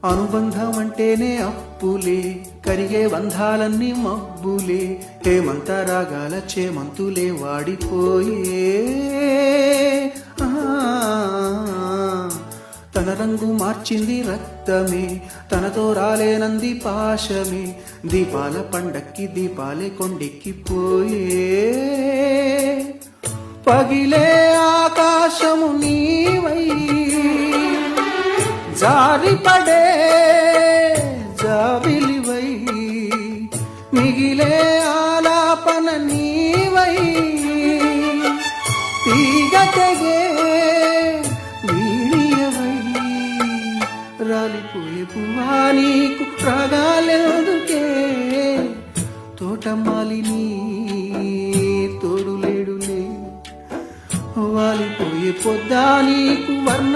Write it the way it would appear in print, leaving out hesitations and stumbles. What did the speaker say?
అనుబంధం అంటేనే అప్పులే, కరిగే బంధాలన్నీ మబ్బులే, హేమంత రాగాల చేమంతులే వాడిపోయే. తన రంగు మార్చింది రక్తమే, తనతో రాలేనంది పాశమే, దీపాల పండక్కి దీపాలే కొండెక్కిపోయే. పగిలే ఆకాశము నీవై, జారిపడే జాబిలివై, మిగిలే ఆలాపన నీవై, తీగ తెగే వీణియవై, రాలిపోయే పువ్వా నీకు రాగాలెందుకే, తోటమాలిని తోడులేడులే, వాలిపోయే పొద్దా నీకు వర్ణ